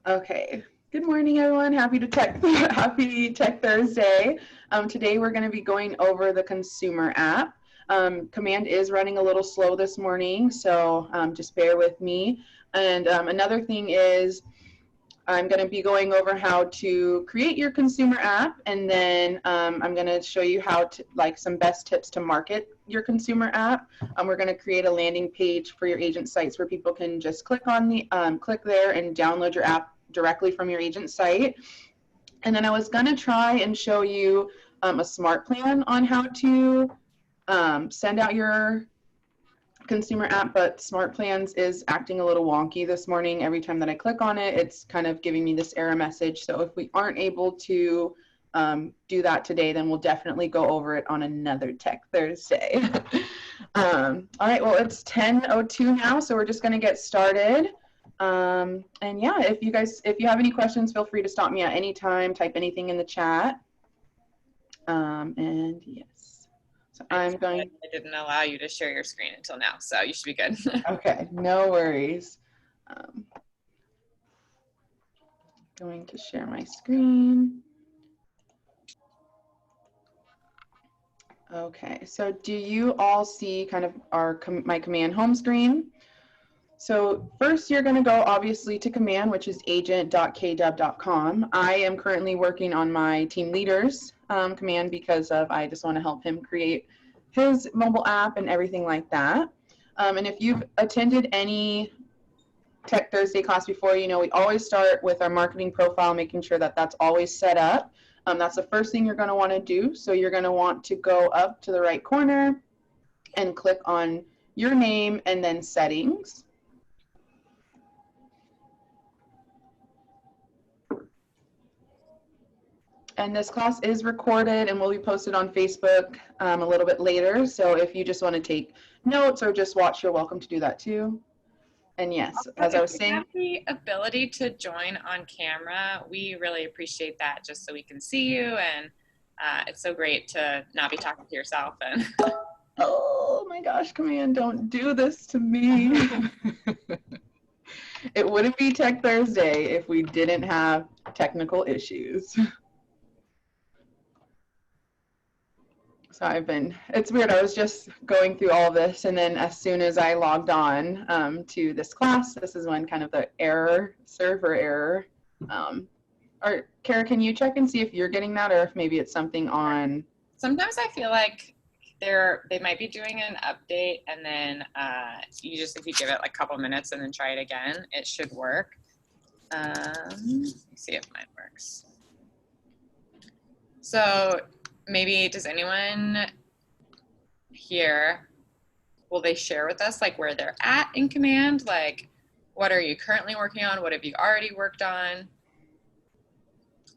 Okay. Good morning, everyone. Happy Tech Thursday. Today we're going to be going over the consumer app. Command is running a little slow this morning, so just bear with me. And another thing is I'm going to be going over how to create your consumer app, and then I'm going to show you how to, like, some best tips to market your consumer app. We're going to create a landing page for your agent sites where people can just click there and download your app directly from your agent site. And then I was going to try and show you a smart plan on how to send out your consumer app, but Smart Plans is acting a little wonky this morning. Every time that I click on it, it's kind of giving me this error message. So if we aren't able to do that today, then we'll definitely go over it on another Tech Thursday. All right, well, it's 10:02 now, so we're just going to get started. And yeah, if you have any questions, feel free to stop me at any time, type anything in the chat. And yes, so I didn't allow you to share your screen until now, so you should be good. Okay, no worries. Going to share my screen. Okay, so do you all see kind of my command home screen? So first you're going to go obviously to command, which is agent.kdub.com. I am currently working on my team leader's command because I just want to help him create his mobile app and everything like that. And if you've attended any Tech Thursday class before, you know we always start with our marketing profile, making sure that that's always set up. That's the first thing you're going to want to do. So you're going to want to go up to the right corner and click on your name and then settings. And this class is recorded and will be posted on Facebook a little bit later. So if you just want to take notes or just watch, you're welcome to do that too. And yes, as I was saying, have the ability to join on camera, we really appreciate that, just so we can see you. And it's so great to not be talking to yourself. And oh my gosh, command, don't do this to me. It wouldn't be Tech Thursday if we didn't have technical issues. So it's weird, I was just going through all of this, and then as soon as I logged on to this class, this is when kind of the server error. Or Kara, can you check and see if you're getting that, or if maybe it's something on? Sometimes I feel like they might be doing an update, and then if you give it like a couple minutes and then try it again, it should work. Let me see if mine works. So maybe, does anyone here, will they share with us like where they're at in command? Like, what are you currently working on? What have you already worked on?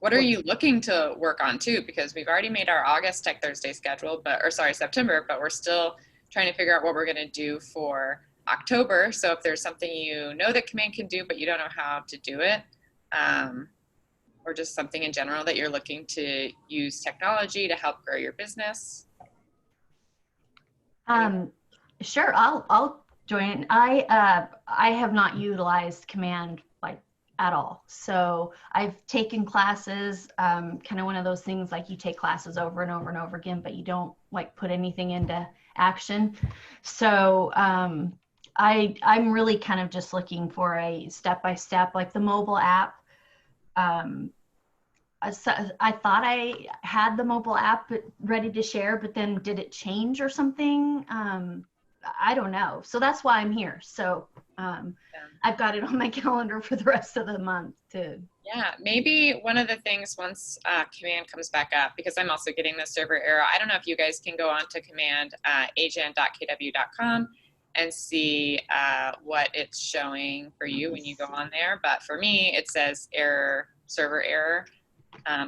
What are you looking to work on too? Because we've already made our August Tech Thursday schedule, September, but we're still trying to figure out what we're going to do for October. So if there's something you know that command can do, but you don't know how to do it, or just something in general that you're looking to use technology to help grow your business. Sure, I'll join. I have not utilized command like at all. So I've taken classes, kind of one of those things like you take classes over and over and over again, but you don't like put anything into action. So I'm really kind of just looking for a step-by-step, like the mobile app. I thought I had the mobile app ready to share, but then did it change or something? I don't know. So that's why I'm here. So I've got it on my calendar for the rest of the month too. Yeah, maybe one of the things once command comes back up, because I'm also getting the server error. I don't know if you guys can go on to command agent.kw.com and see what it's showing for you when you go on there. But for me, it says error, server error.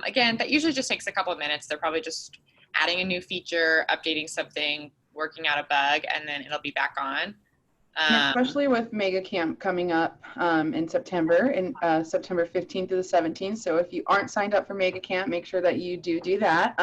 Again, that usually just takes a couple of minutes. They're probably just adding a new feature, updating something, working out a bug, and then it'll be back on. Especially with Mega Camp coming up in September, September 15th to the 17th. So if you aren't signed up for Mega Camp, make sure that you do that.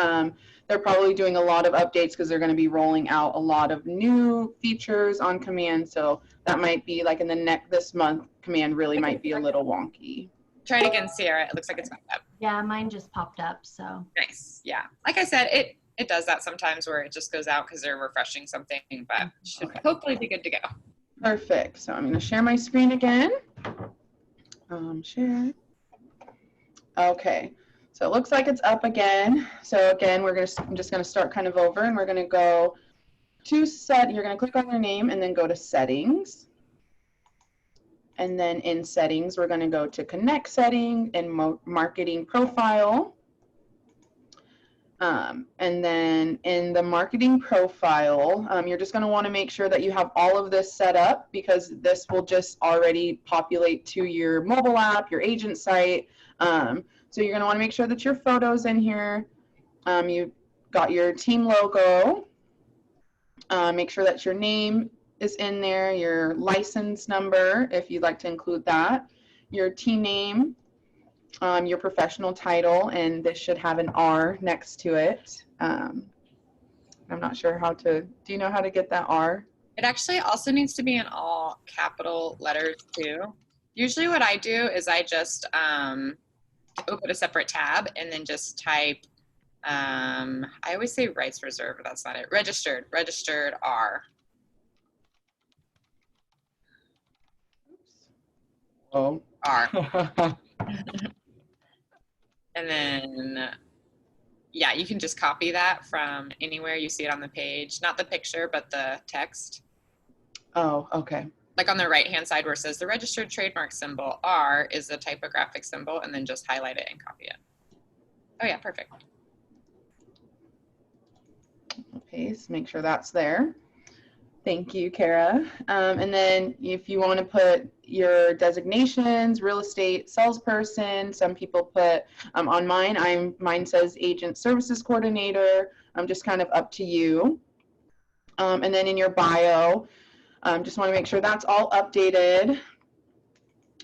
They're probably doing a lot of updates because they're going to be rolling out a lot of new features on command. So that might be like in this month, command really might be a little wonky. Try it again, Sierra. It looks like it's back up. Yeah, mine just popped up, so. Nice. Yeah. Like I said, it does that sometimes where it just goes out because they're refreshing something, but should hopefully be good to go. Perfect. So I'm going to share my screen again. Share. Okay. So it looks like it's up again. So again, I'm just going to start kind of over, and we're going to go to you're going to click on your name and then go to settings. And then in settings, we're going to go to connect setting and marketing profile. And then in the marketing profile, you're just going to want to make sure that you have all of this set up, because this will just already populate to your mobile app, your agent site. So you're going to want to make sure that your photo's in here. You've got your team logo. Make sure that your name is in there, your license number, if you'd like to include that, your team name, your professional title, and this should have an R next to it. I'm not sure how to, do you know how to get that R? It actually also needs to be in all capital letters too. Usually what I do is I just open a separate tab and then just type, I always say rights reserved, but that's not it. Registered R. Oh. R. And then, yeah, you can just copy that from anywhere you see it on the page. Not the picture, but the text. Oh, okay. Like on the right-hand side where it says the registered trademark symbol, R, is the typographic symbol, and then just highlight it and copy it. Oh yeah, perfect. Paste, make sure that's there. Thank you, Kara. And then if you want to put your designations, real estate salesperson, some people put on mine says agent services coordinator. Just kind of up to you. And then in your bio, just want to make sure that's all updated.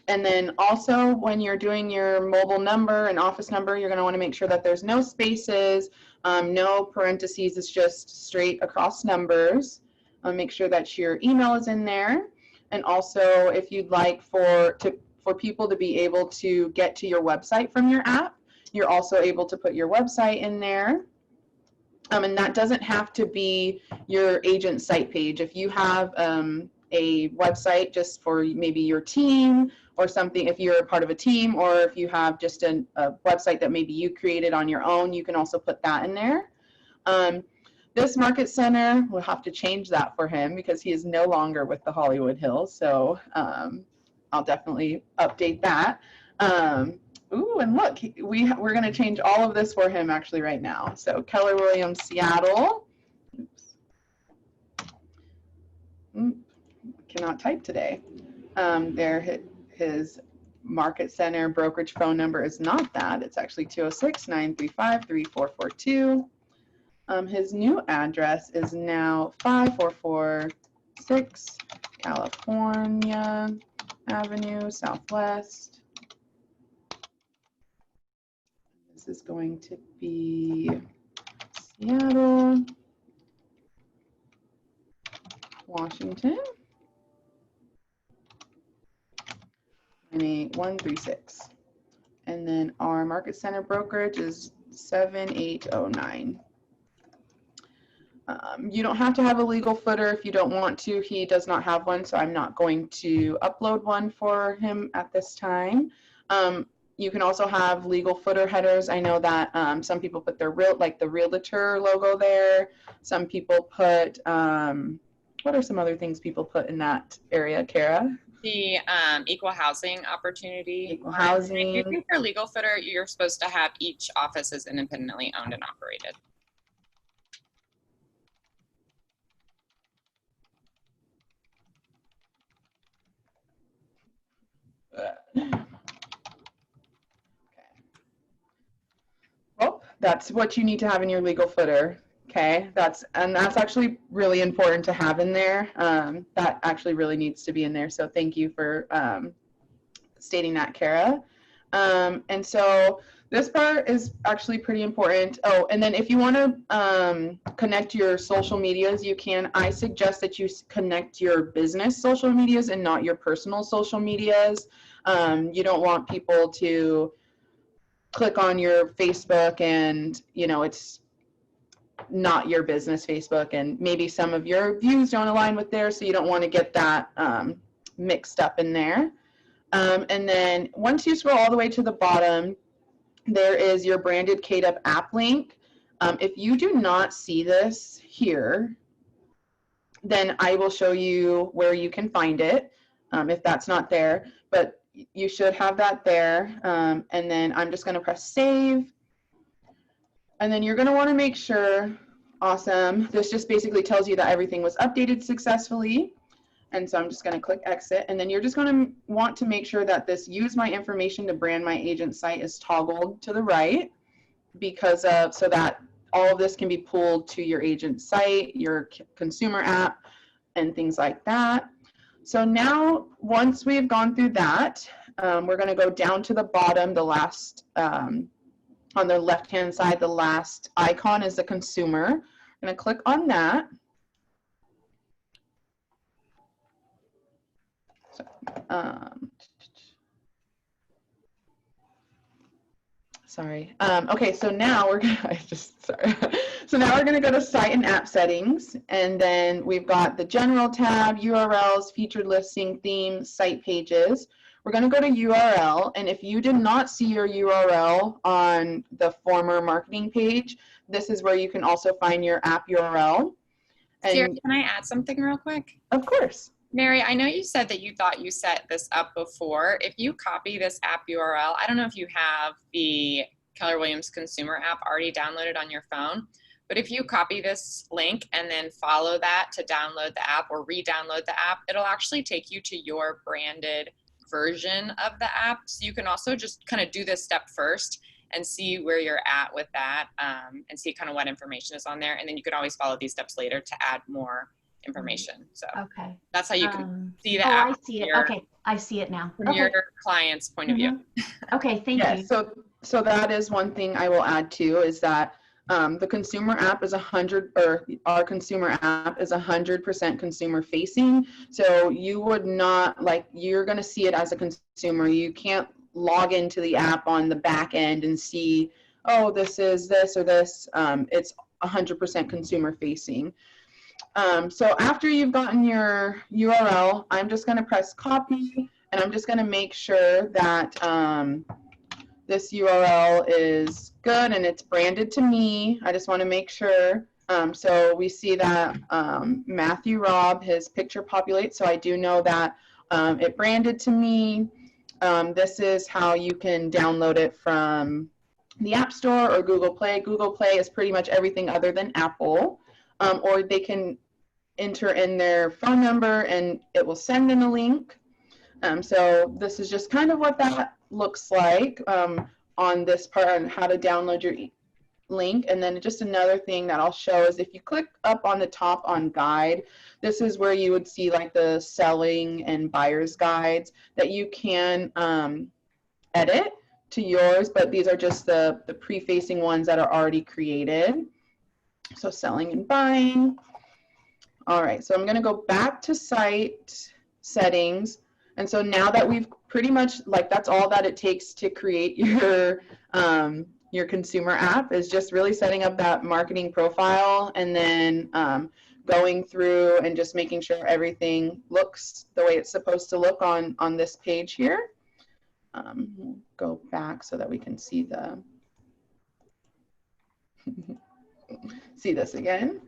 And then also when you're doing your mobile number and office number, you're going to want to make sure that there's no spaces, no parentheses, it's just straight across numbers. Make sure that your email is in there. And also if you'd like for people to be able to get to your website from your app, you're also able to put your website in there. And that doesn't have to be your agent site page. If you have a website just for maybe your team or something, if you're a part of a team, or if you have just a website that maybe you created on your own, you can also put that in there. This market center, we'll have to change that for him because he is no longer with the Hollywood Hills. So I'll definitely update that. Ooh, and look, we're going to change all of this for him actually right now. So Keller Williams, Seattle. Oops. Cannot type today. His market center brokerage phone number is not that. It's actually 206-935-3442. His new address is now 5446 California Avenue Southwest. This is going to be Seattle, Washington, 98136. And then our market center brokerage is 7809. You don't have to have a legal footer if you don't want to. He does not have one, so I'm not going to upload one for him at this time. You can also have legal footer headers. I know that some people put their the realtor logo there. Some people put, what are some other things people put in that area, Kara? The equal housing opportunity. Equal housing. I think for legal footer, you're supposed to have each office is independently owned and operated. Well, that's what you need to have in your legal footer. Okay, that's actually really important to have in there. That actually really needs to be in there. So thank you for stating that, Kara. And so This part is actually pretty important. Oh, and then if you want to connect your social medias, you can. I suggest that you connect your business social medias and not your personal social medias. You don't want people to click on your Facebook and, you know, it's not your business Facebook, and maybe some of your views don't align with theirs, so you don't want to get that mixed up in there. And then once you scroll all the way to the bottom, there is your branded Kdup app link. If you do not see this here, then I will show you where you can find it if that's not there, but you should have that there. And then I'm just going to press save. And then you're going to want to make sure, awesome, this just basically tells you that everything was updated successfulully. And so I'm just going to click exit. And then you're just going to want to make sure that this use my information to brand my agent site is toggled to the right, because of, so that all of this can be pulled to your agent site, your consumer app, and things like that. So now, once we've gone through that, we're going to go down to the bottom, the last, on the left-hand side, the last icon is the consumer. I'm going to click on that. Sorry. Okay, so now we're gonna, So now we're gonna go to site and app settings, and then we've got the general tab, URLs, featured listing, themes, site pages. We're gonna go to URL, and if you did not see your URL on the former marketing page, this is where you can also find your app URL. And Sierra, can I add something real quick? of course. Mary, I know you said that you thought you set this up before. If you copy this app URL, I don't know if you have the Keller Williams consumer app already downloaded on your phone, but if you copy this link and then follow that to download the app or re-download the app, it'll actually take you to your branded version of the app. So you can also just kind of do this step first and see where you're at with that, and see kind of what information is on there. And then you can always follow these steps later to add more information. So Okay. that's how you can see the Oh, app I see it. your- Okay, I see it now. from Okay. your client's point of view. Okay, thank Yeah, you. so that is one thing I will add too, is that the consumer app is our consumer app is 100% consumer facing. So you would not, like, you're going to see it as a consumer. You can't log into the app on the back end and see, oh, this is this or this. It's 100% consumer facing. So after you've gotten your URL, I'm just going to press copy, and I'm just going to make sure that this URL is good and it's branded to me. I just want to make sure. So we see that Matthew Robb, his picture populates, so I do know that it branded to me. This is how you can download it from the App Store or Google Play. Google Play is pretty much everything other than Apple. Or they can enter in their phone number and it will send in a link. So this is just kind of what that looks like on this part on how to download your link. And then just another thing that I'll show is if you click up on the top on guide, this is where you would see like the selling and buyer's guides that you can edit to yours, but these are just the pre-facing ones that are already created. So selling and buying. All right, so I'm going to go back to site settings. And so now that we've pretty much, like, that's all that it takes to create your consumer app, is just really setting up that marketing profile and then going through and just making sure everything looks the way it's supposed to look on this page here. We'll go back so that we can see the see this again.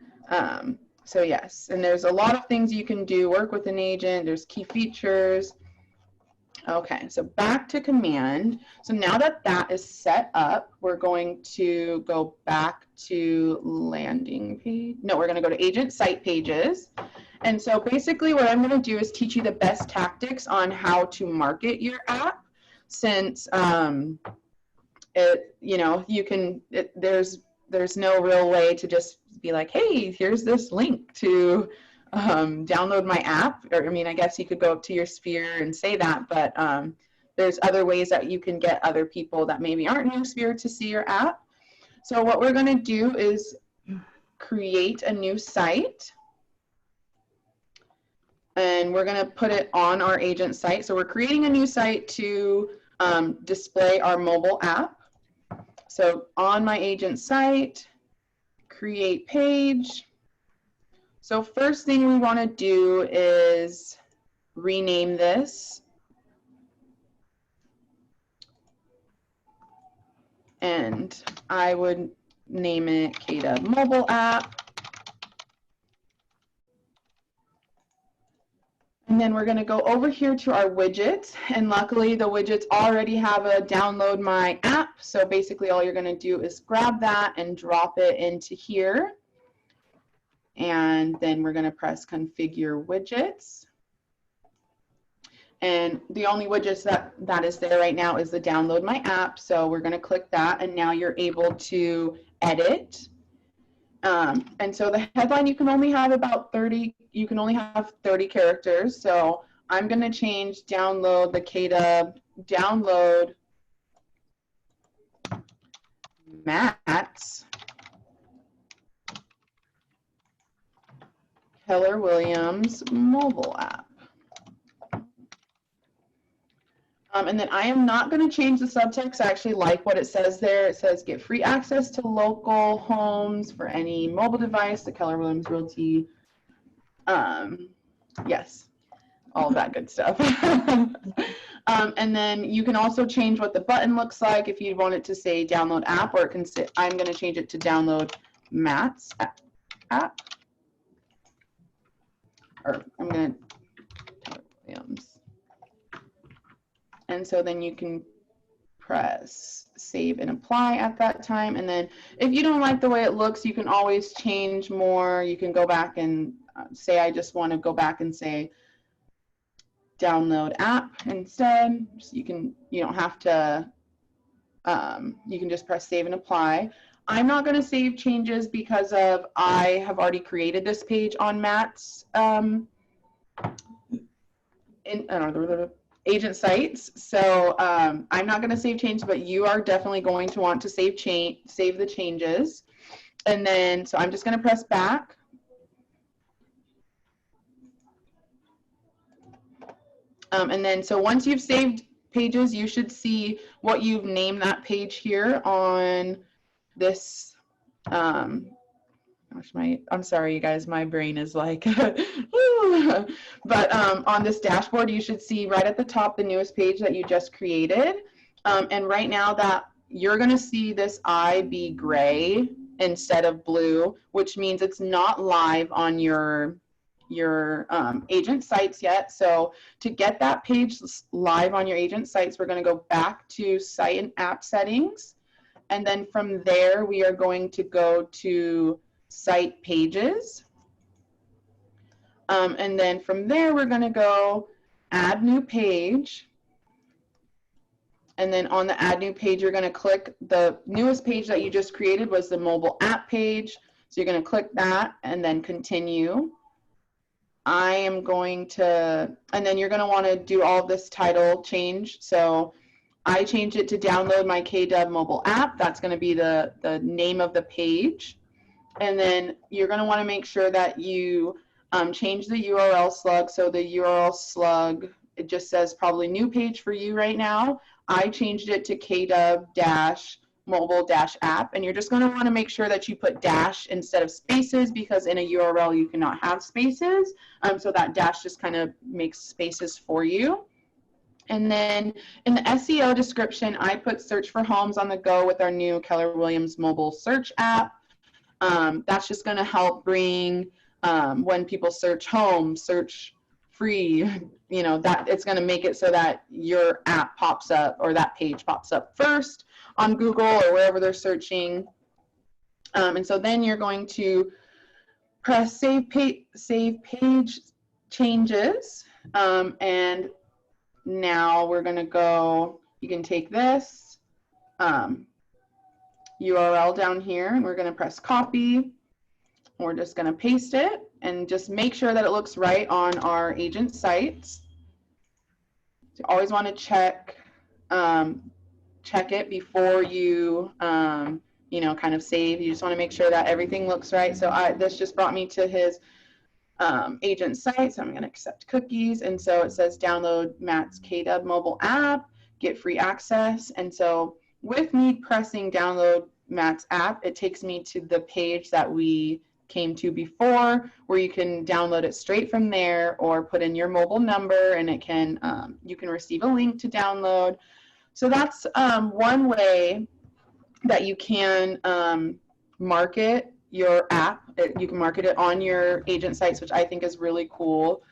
So yes, and there's a lot of things you can do, work with an agent, there's key features. Okay, so back to command. So now that that is set up, we're going to go back to landing page. No, we're gonna go to agent site pages. And so basically what I'm gonna do is teach you the best tactics on how to market your app, since there's no real way to just be like, hey, here's this link to download my app. Or, I mean, I guess you could go up to your sphere and say that, but there's other ways that you can get other people that maybe aren't Newsphere to see your app. So what we're going to do is create a new site. And we're going to put it on our agent site. So we're creating a new site to display our mobile app. So on my agent site, create page. So first thing we want to do is rename this. And I would name it KW Mobile App. And then we're going to go over here to our widgets, and luckily the widgets already have a download my app. So basically all you're going to do is grab that and drop it into here. And then we're going to press configure widgets. And the only widgets that is there right now is the download my app. So we're going to click that, and now you're able to edit. And so the headline, you can only have about 30, you can only have 30 characters. So I'm going to change download the KW, download Matt's Keller Williams mobile app. And then I am not going to change the subtext. I actually like what it says there. It says get free access to local homes for any mobile device, the Keller Williams Realty. Yes, all of that good stuff. And then you can also change what the button looks like if you want it to say download app, or it can say, I'm going to change it to download Matt's app. Or I'm going to Keller Williams. And so then you can press save and apply at that time. And then if you don't like the way it looks, you can always change more. You can go back and say, I just want to go back and say download app instead. So you don't have to, you can just press save and apply. I'm not going to save changes because of I have already created this page on Matt's agent sites, so I'm not going to save changes, but you are definitely going to want to save the changes. And then, so I'm just going to press back. And then, so once you've saved pages, you should see what you've named that page here on this. I'm sorry, you guys, my brain is like, but on this dashboard, you should see right at the top the newest page that you just created. And right now that you're going to see this I be gray instead of blue, which means it's not live on your agent sites yet. So to get that page live on your agent sites, we're going to go back to site and app settings. And then from there, we are going to go to site pages. And then from there, we're going to go add new page. And then on the add new page, you're going to click the newest page that you just created was the mobile app page. So you're going to click that and then continue. I am going to, and then you're going to want to do all of this title change. So I changed it to download my KW mobile app. That's going to be the name of the page. And then you're going to want to make sure that you change the URL slug. So the URL slug, it just says probably new page for you right now. I changed it to KW-mobile-app. And you're just going to want to make sure that you put dash instead of spaces, because in a URL you cannot have spaces. So that dash just kind of makes spaces for you. And then in the SEO description, I put search for homes on the go with our new Keller Williams mobile search app. That's just going to help bring, when people search home, search free, you know, that it's going to make it so that your app pops up, or that page pops up first on Google or wherever they're searching. And so then you're going to press save page changes. And now we're going to go, you can take this URL down here, and we're going to press copy. We're just going to paste it and just make sure that it looks right on our agent sites. So you always want to check check it before you, you know, kind of save. You just want to make sure that everything looks right. So this just brought me to his agent site. So I'm going to accept cookies. And so it says download Matt's KW mobile app, get free access. And so with me pressing download Matt's app, it takes me to the page that we came to before, where you can download it straight from there or put in your mobile number, and it can you can receive a link to download. So that's one way that you can market your app. You can market it on your agent sites, which I think is really cool.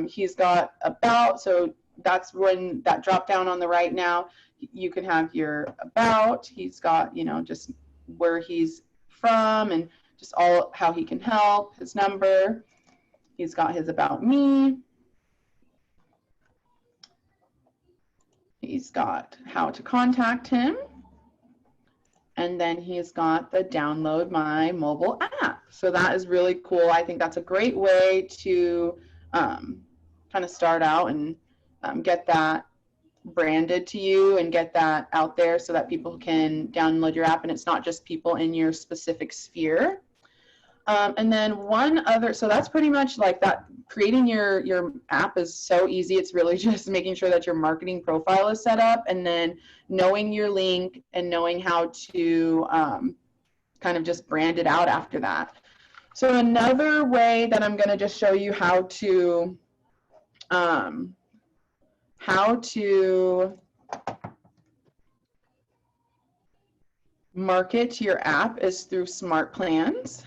He's got about, so that's when that drop down on the right now, you can have your about. He's got, you know, just where he's from and just all how he can help, his number. He's got his about me. He's got how to contact him. And then he's got the download my mobile app. So that is really cool. I think that's a great way to kind of start out and get that branded to you and get that out there so that people can download your app and it's not just people in your specific sphere. And then one other, so that's pretty much like that. Creating your app is so easy. It's really just making sure that your marketing profile is set up and then knowing your link and knowing how to kind of just brand it out after that. So another way that I'm going to just show you how to market to your app is through Smart Plans.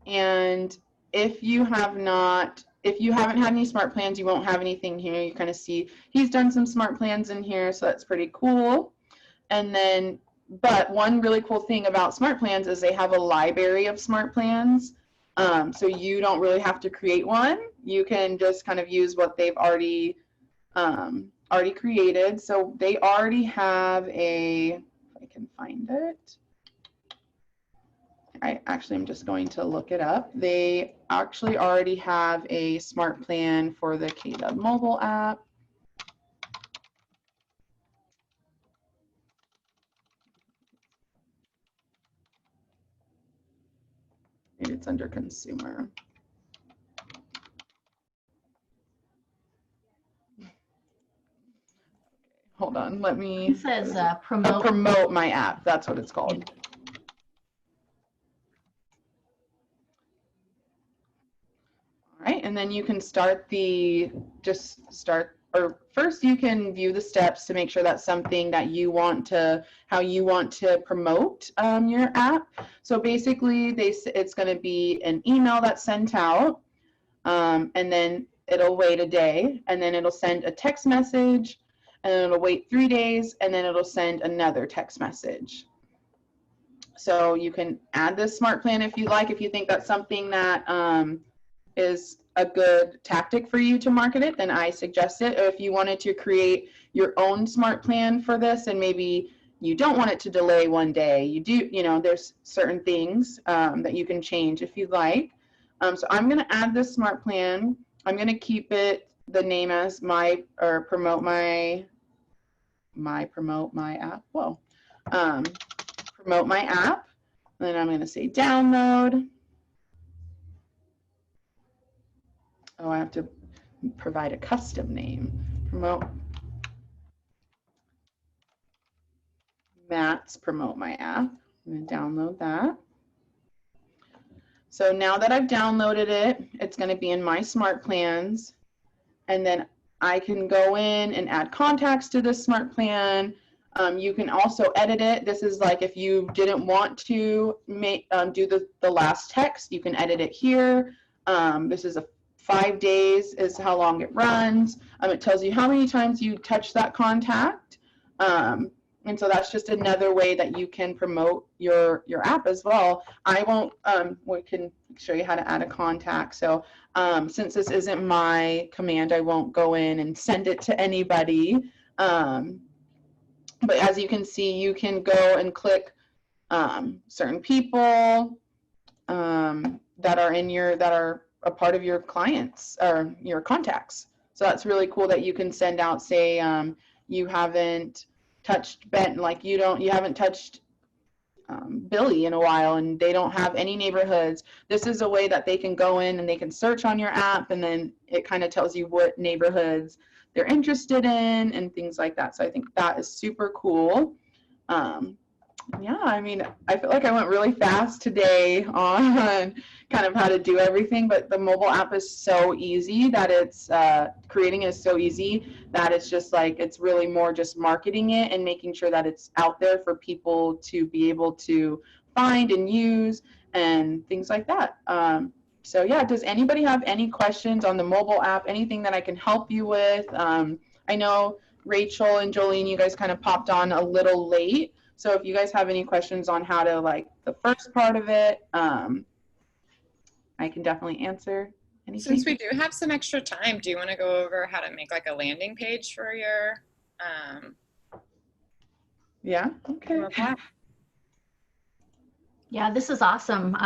And if you haven't had any Smart Plans, you won't have anything here. You kind of see he's done some Smart Plans in here, so that's pretty cool. And then, but one really cool thing about Smart Plans is they have a library of Smart Plans. So you don't really have to create one. You can just kind of use what they've already created. So they already have if I can find it. I'm just going to look it up. They actually already have a Smart Plan for the KW mobile app. Maybe it's under consumer. Hold on, let me. It says promote my app. That's what it's called. All right, and then you can first you can view the steps to make sure that's something that how you want to promote your app. So basically it's going to be an email that's sent out and then it'll wait a day and then it'll send a text message and then it'll wait 3 days and then it'll send another text message. So you can add this Smart Plan if you like, if you think that's something that is a good tactic for you to market it, then I suggest it. Or if you wanted to create your own Smart Plan for this and maybe you don't want it to delay one day, there's certain things that you can change if you'd like. So I'm going to add this Smart Plan. I'm going to keep the name as promote my app. Whoa. Promote my app. And then I'm going to say download. Oh, I have to provide a custom name. Promote Matt's Promote My App. I'm going to download that. So now that I've downloaded it, it's going to be in my Smart Plans. And then I can go in and add contacts to this Smart Plan. You can also edit it. This is like if you didn't want to do the last text, you can edit it here. This is 5 days is how long it runs. It tells you how many times you touch that contact. And so that's just another way that you can promote your app as well. We can show you how to add a contact. So since this isn't my command, I won't go in and send it to anybody. But as you can see, you can go and click certain people that are a part of your clients or your contacts. So that's really cool that you can send out, say, you haven't touched Ben, like you haven't touched Billy in a while, and they don't have any neighborhoods. This is a way that they can go in and they can search on your app, and then it kind of tells you what neighborhoods they're interested in and things like that. So I think that is super cool. Yeah, I mean, I feel like I went really fast today on kind of how to do everything, but the mobile app is so easy that it's creating is so easy that it's just like it's really more just marketing it and making sure that it's out there for people to be able to find and use and things like that. So yeah, does anybody have any questions on the mobile app? Anything that I can help you with? I know Rachel and Jolene, you guys kind of popped on a little late. So if you guys have any questions on how to like the first part of it, I can definitely answer anything. Since we do have some extra time, do you want to go over how to make like a landing page for your Yeah, okay. Yeah, this is awesome.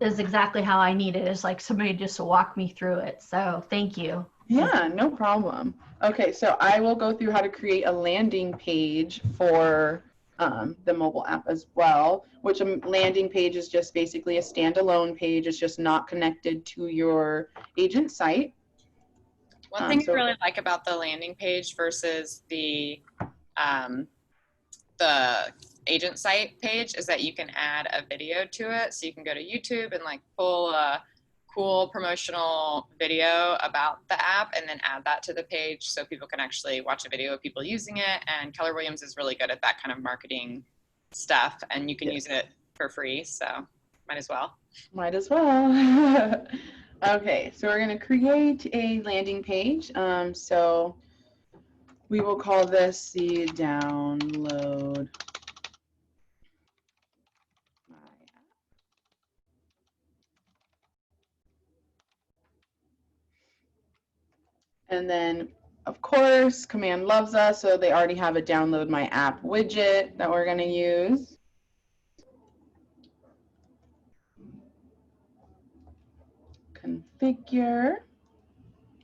This is exactly how I need it. It's like somebody just to walk me through it. So thank you. Yeah, no problem. Okay, so I will go through how to create a landing page for the mobile app as well, which a landing page is just basically a standalone page. It's just not connected to your agent site. One thing I really like about the landing page versus the agent site page is that you can add a video to it. So you can go to YouTube and like pull a cool promotional video about the app and then add that to the page so people can actually watch a video of people using it. And Keller Williams is really good at that kind of marketing stuff, and you can use it for free, so might as well. Might as well. Okay, so we're going to create a landing page. So we will call this the download my app. And then, of course, Command loves us, so they already have a download my app widget that we're going to use. Configure.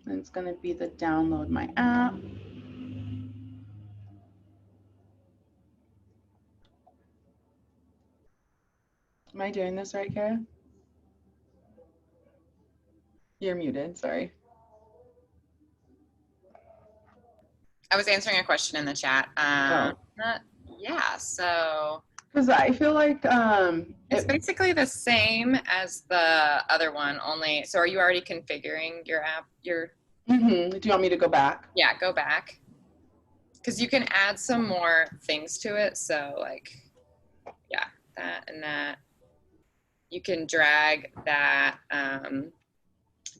And it's going to be the download my app. Am I doing this right, Kara? You're muted, sorry. I was answering a question in the chat. Yeah, so because I feel like it's basically the same as the other one, only. So are you already configuring your app? Do you want me to go back? Yeah, go back, because you can add some more things to it. So like, yeah, that and that. You can drag that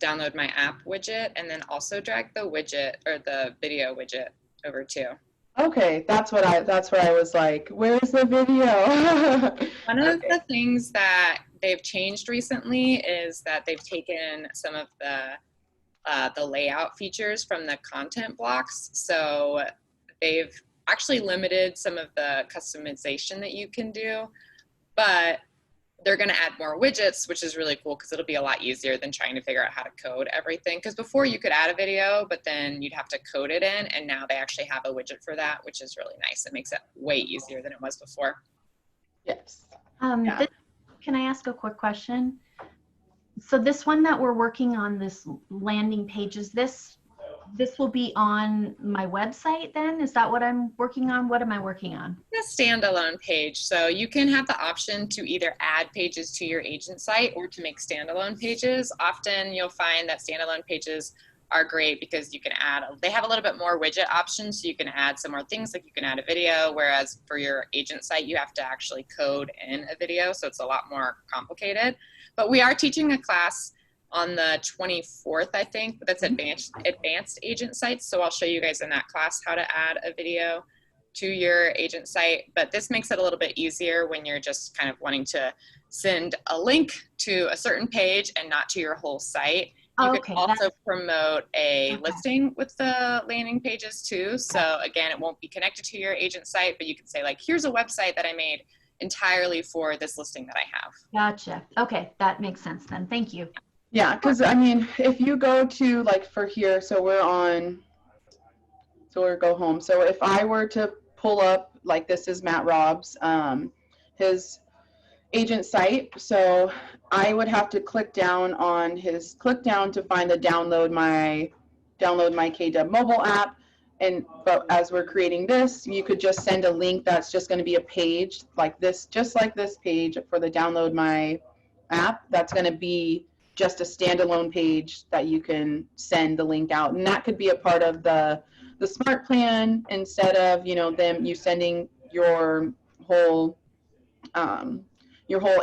download my app widget, and then also drag the widget or the video widget over too. Okay, that's where I was like, where's the video? One of the things that they've changed recently is that they've taken some of the layout features from the content blocks. So they've actually limited some of the customization that you can do, but they're going to add more widgets, which is really cool because it'll be a lot easier than trying to figure out how to code everything. Because before you could add a video, but then you'd have to code it in, and now they actually have a widget for that, which is really nice. It makes it way easier than it was before. Yes. Can I ask a quick question? So this one that we're working on, this landing page, is this will be on my website then? Is that what I'm working on? What am I working on? A standalone page. So you can have the option to either add pages to your agent site or to make standalone pages. Often you'll find that standalone pages are great because you can they have a little bit more widget options, so you can add some more things, like you can add a video, whereas for your agent site, you have to actually code in a video, so it's a lot more complicated. But we are teaching a class on the 24th, I think, but that's advanced agent sites. So I'll show you guys in that class how to add a video to your agent site. But this makes it a little bit easier when you're just kind of wanting to send a link to a certain page and not to your whole site. You can also promote a listing with the landing pages too. So again, it won't be connected to your agent site, but you can say like, here's a website that I made entirely for this listing that I have. Gotcha. Okay, that makes sense then. Thank you. Yeah, because I mean, if you go to like for here, so or go home. So if I were to pull up, like this is Matt Robb's, his agent site. So I would have to click down to find the download my KW mobile app. But as we're creating this, you could just send a link that's just going to be a page like this, just like this page for the download my app. That's going to be just a standalone page that you can send the link out, and that could be a part of the smart plan instead of you sending your whole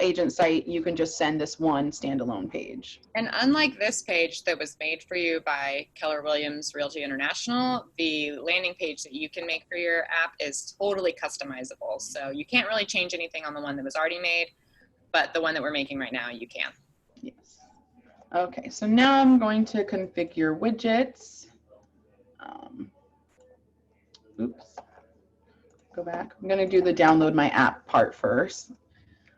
agent site. You can just send this one standalone page. And unlike this page that was made for you by Keller Williams Realty International, the landing page that you can make for your app is totally customizable. So you can't really change anything on the one that was already made, but the one that we're making right now, you can. Yes. Okay, so now I'm going to configure widgets. Oops. Go back. I'm going to do the download my app part first.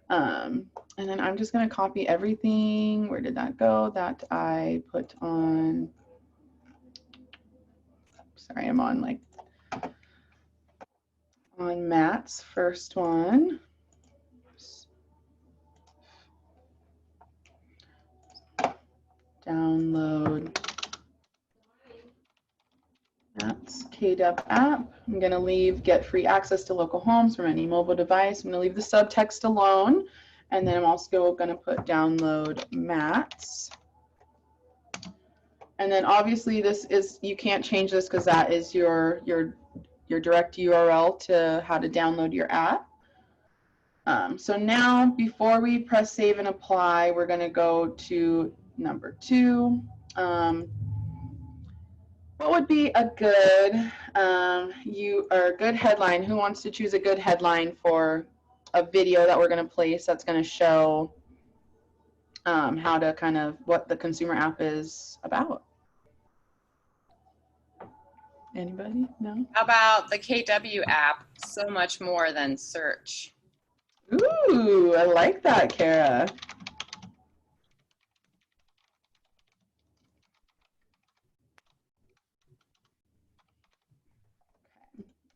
And then I'm just going to copy everything. Where did that go? That I put on. Sorry, I'm on Matt's first one. Download Matt's KW app. I'm going to leave get free access to local homes from any mobile device. I'm going to leave the subtext alone. And then I'm also going to put download Matt's. And then obviously you can't change this because that is your direct URL to how to download your app. So now before we press save and apply, we're going to go to number 2. What would be a good good headline? Who wants to choose a good headline for a video that we're going to place that's going to show how to kind of what the consumer app is about? Anybody? No? How about the KW app, so much more than search? Ooh, I like that, Kara.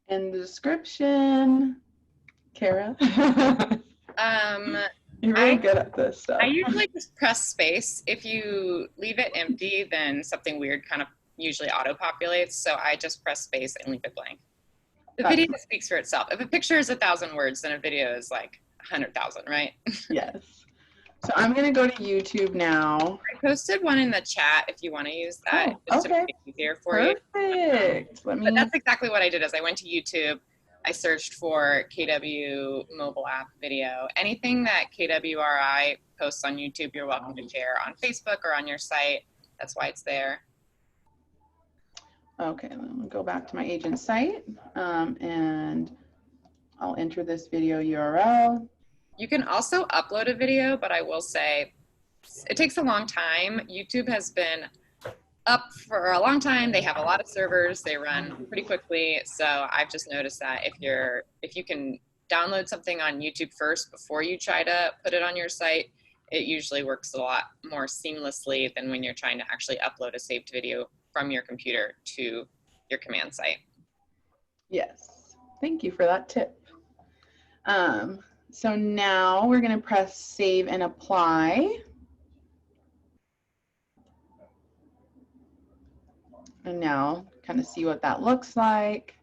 In the description, Kara. You're really good at this stuff. I usually just press space. If you leave it empty, then something weird kind of usually auto-populates. So I just press space and leave it blank. The video speaks for itself. If a picture is 1,000 words, then a video is like 100,000, right? Yes. So I'm going to go to YouTube now. I posted one in the chat if you want to use that. Oh, just okay. to make it easier for you. Perfect. But that's exactly what I did. Is I went to YouTube. I searched for KW mobile app video. Anything that KWRI posts on YouTube, you're welcome to share on Facebook or on your site. That's why it's there. Okay, let me go back to my agent site and I'll enter this video URL. You can also upload a video, but I will say it takes a long time. YouTube has been up for a long time. They have a lot of servers. They run pretty quickly. So I've just noticed that if you can download something on YouTube first before you try to put it on your site, it usually works a lot more seamlessly than when you're trying to actually upload a saved video from your computer to your command site. Yes, thank you for that tip. So now we're going to press save and apply. And now kind of see what that looks like.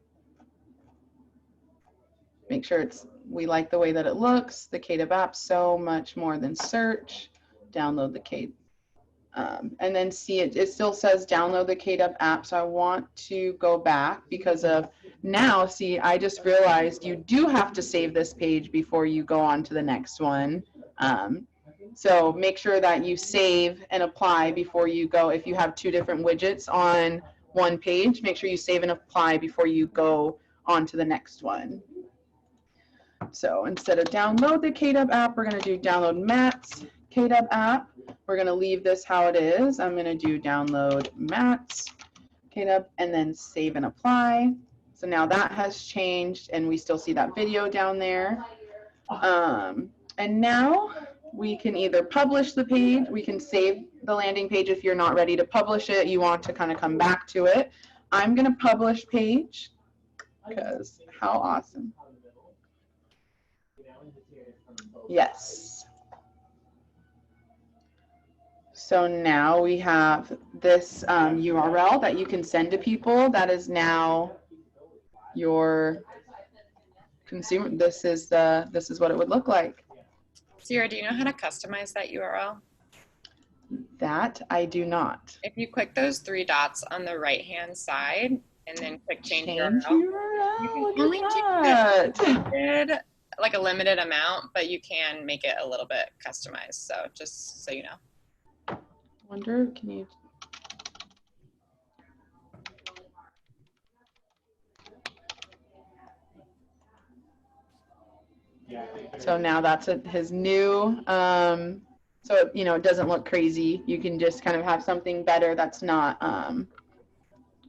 Make sure we like the way that it looks. The KW app, so much more than search. Download the KW. And then see it still says download the KW app. So I want to go back because of now, see, I just realized you do have to save this page before you go on to the next one. So make sure that you save and apply before you go. If you have 2 different widgets on one page, make sure you save and apply before you go on to the next one. So instead of download the KW app, we're going to do download Matt's KW app. We're going to leave this how it is. I'm going to do download Matt's KW and then save and apply. So now that has changed and we still see that video down there. And now we can either publish the page, we can save the landing page if you're not ready to publish it, you want to kind of come back to it. I'm going to publish page because how awesome. Yes. So now we have this URL that you can send to people that is now your consumer. This is what it would look like. Sierra, do you know how to customize that URL? That I do not. If you click those three dots on the right-hand side and then click change Change URL, URL. you can Look only at that. change like a limited amount, but you can make it a little bit customized. So just so you know. Wonder, can you? So now that's his new, so, you know, it doesn't look crazy. You can just kind of have something better that's not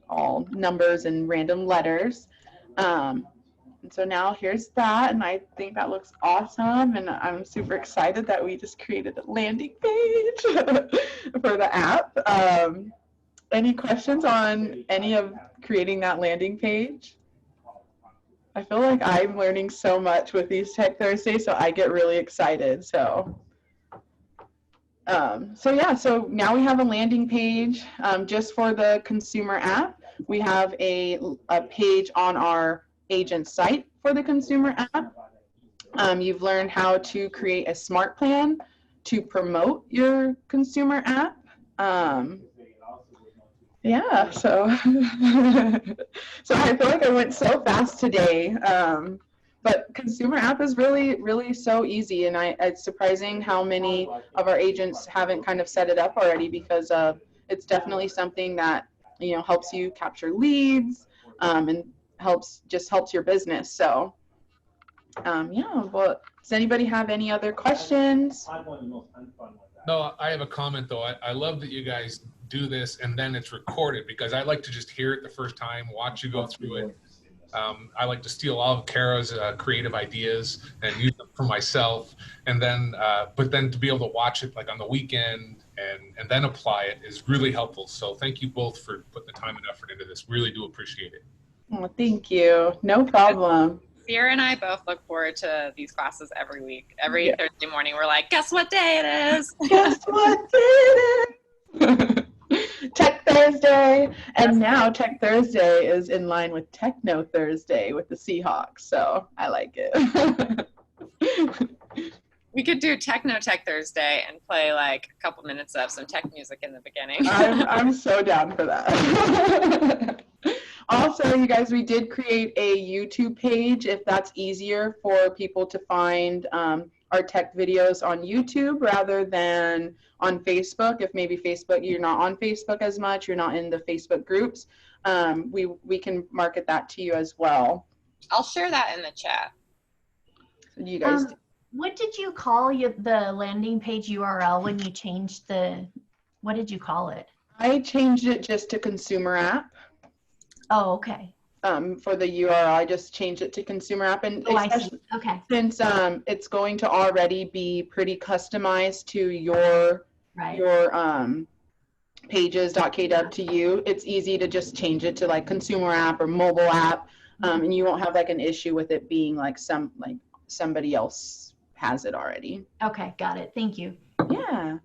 all numbers and random letters. And so now here's that, and I think that looks awesome, and I'm super excited that we just created a landing page for the app. Any questions on any of creating that landing page? I feel like I'm learning so much with these Tech Thursdays, so I get really excited. So yeah, so now we have a landing page just for the consumer app. We have a page on our agent site for the consumer app. You've learned how to create a smart plan to promote your consumer app. Yeah, so so I feel like I went so fast today. But consumer app is really so easy, and it's surprising how many of our agents haven't kind of set it up already, because it's definitely something that, you know, helps you capture leads and helps your business. So yeah, well, does anybody have any other questions? No, I have a comment though. I love that you guys do this and then it's recorded, because I like to just hear it the first time, watch you go through it. I like to steal all of Kara's creative ideas and use them for myself, and then but then to be able to watch it like on the weekend and then apply it is really helpful. So thank you both for putting the time and effort into this. Really do appreciate it. Oh, thank you. No problem. Sierra and I both look forward to these classes every week. Every Thursday morning, we're like, guess what day it is? Guess what day it is? Tech Thursday. And now Tech Thursday is in line with Techno Thursday with the Seahawks. So I like it. We could do Techno Tech Thursday and play like a couple minutes of some tech music in the beginning. I'm so down for that. Also, you guys, we did create a YouTube page if that's easier for people to find our tech videos on YouTube rather than on Facebook. If maybe Facebook, you're not on Facebook as much, you're not in the Facebook groups, we can market that to you as well. I'll share that in the chat. So you guys. What did you call the landing page URL when you changed what did you call it? I changed it just to consumer app. Oh, okay. For the URL, I just changed it to consumer app, and I see. Okay. Since it's going to already be pretty customized to your pages.kw to you, it's easy to just change it to like consumer app or mobile app, and you won't have like an issue with it being like somebody else has it already. Okay, got it. Thank you. Yeah.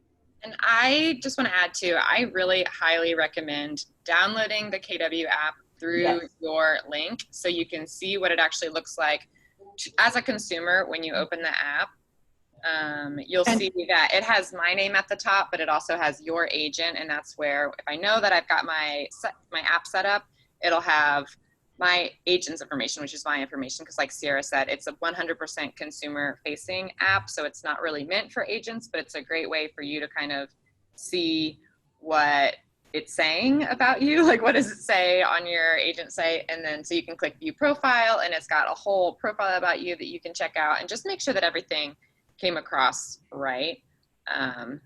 And I just want to add too, I really highly recommend downloading the KW app through your link so you can see what it actually looks like as a consumer when you open the app. You'll see that it has my name at the top, but it also has your agent, and that's where if I know that I've got my app set up, it'll have my agent's information, which is my information, because like Sierra said, it's a 100% consumer facing app, so it's not really meant for agents, but it's a great way for you to kind of see what it's saying about you, like what does it say on your agent site, and then so you can click view profile, and it's got a whole profile about you that you can check out and just make sure that everything came across right. And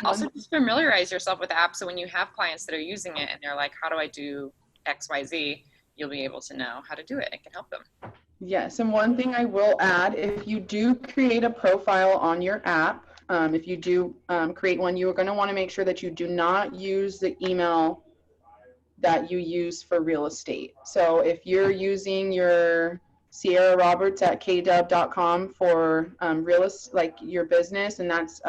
also just familiarize yourself with the app, so when you have clients that are using it and they're like, how do I do XYZ, you'll be able to know how to do it. It can help them. Yes, and one thing I will add, if you do create a profile on your app, if you do create one, you are going to want to make sure that you do not use the email that you use for real estate. So if you're using your Sierra Roberts at kdub.com for like your business, and that's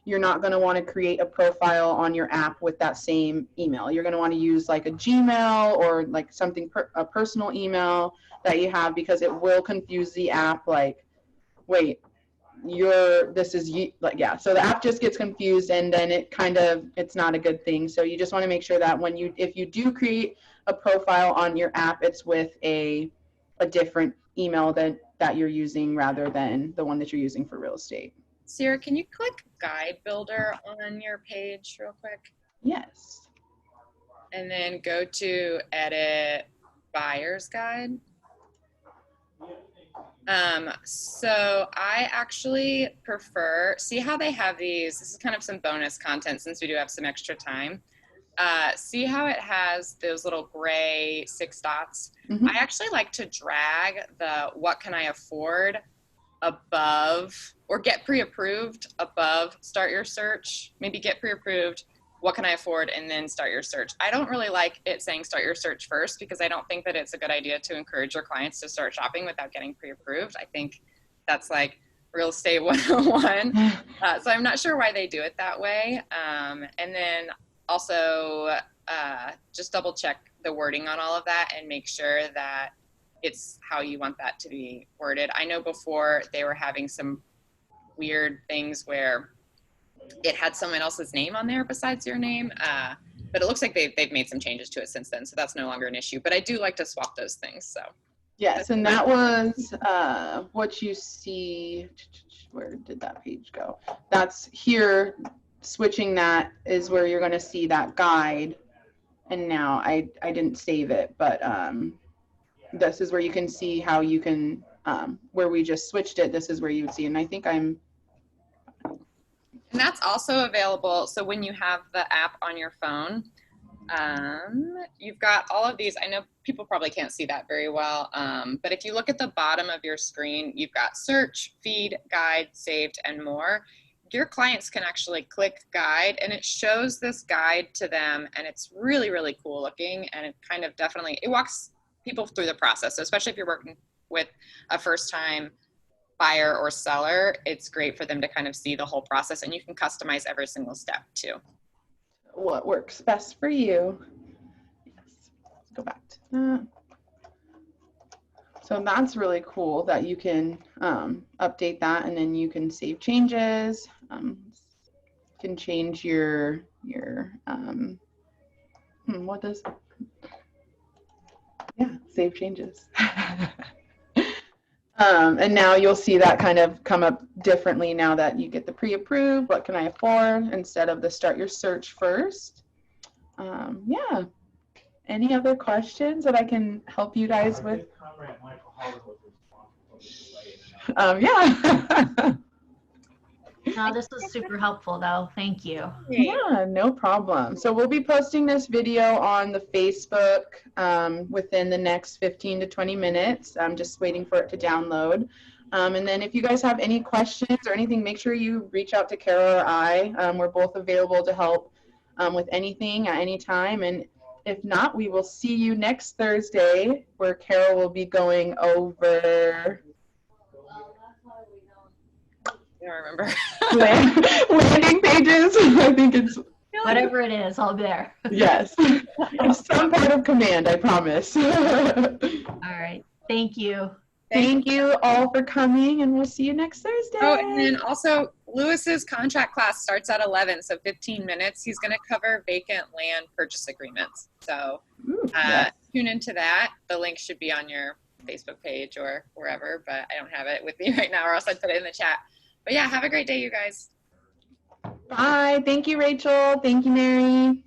you're not going to want to create a profile on your app with that same email. You're going to want to use like a Gmail or like something a personal email that you have, because it will confuse the app. Like, wait, this is you, like, yeah. So the app just gets confused, and then it's not a good thing. So you just want to make sure that if you do create a profile on your app, it's with a different email that you're using rather than the one that you're using for real estate. Sierra, can you click Guide Builder on your page real quick? Yes. And then go to Edit Buyer's Guide. So I actually prefer, see how they have these, this is kind of some bonus content since we do have some extra time. See how it has those little gray 6 dots? Mm-hmm. I actually like to drag the what can I afford above, or get pre-approved above start your search. Maybe get pre-approved, what can I afford, and then start your search. I don't really like it saying start your search first, because I don't think that it's a good idea to encourage your clients to start shopping without getting pre-approved. I think that's like real estate 101. So I'm not sure why they do it that way. And then also just double check the wording on all of that and make sure that it's how you want that to be worded. I know before they were having some weird things where it had someone else's name on there besides your name, but it looks like they've made some changes to it since then, so that's no longer an issue. But I do like to swap those things. So yes, and that was what you see. Where did that page go? That's here. Switching that is where you're going to see that guide. And now I didn't save it, but this is where you can see how you can, where we just switched it, this is where you would see. And I think and that's also available. So when you have the app on your phone, you've got all of these. I know people probably can't see that very well, but if you look at the bottom of your screen, you've got search, feed, guide, saved, and more. Your clients can actually click guide, and it shows this guide to them, and it's really, really cool looking, and it kind of definitely, it walks people through the process. So especially if you're working with a first-time buyer or seller, it's great for them to kind of see the whole process, and you can customize every single step too. What works best for you. Yes. Let's go back to that. So that's really cool that you can update that, and then you can save changes. Can change your what does, yeah, save changes. And now you'll see that kind of come up differently now that you get the pre-approved, what can I afford, instead of the start your search first. Yeah. Any other questions that I can help you guys with? Yeah. No, this was super helpful though. Thank you. Yeah, no problem. So we'll be posting this video on the Facebook within the next 15 to 20 minutes. I'm just waiting for it to download. And then if you guys have any questions or anything, make sure you reach out to Kara or I. We're both available to help with anything at any time. And if not, we will see you next Thursday, where Kara will be going over I don't remember. landing pages. I think it's Whatever it is, I'll be there. yes. It's some part of command, I promise. All right. Thank you. Thank you all for coming, and we'll see you next Thursday. Oh, and then also Lewis's contract class starts at 11, so 15 minutes. He's going to cover vacant land purchase agreements. So Yes. tune into that. The link should be on your Facebook page or wherever, but I don't have it with me right now, or else I'd put it in the chat. But yeah, have a great day, you guys. Bye. Thank you, Rachel. Thank you, Mary.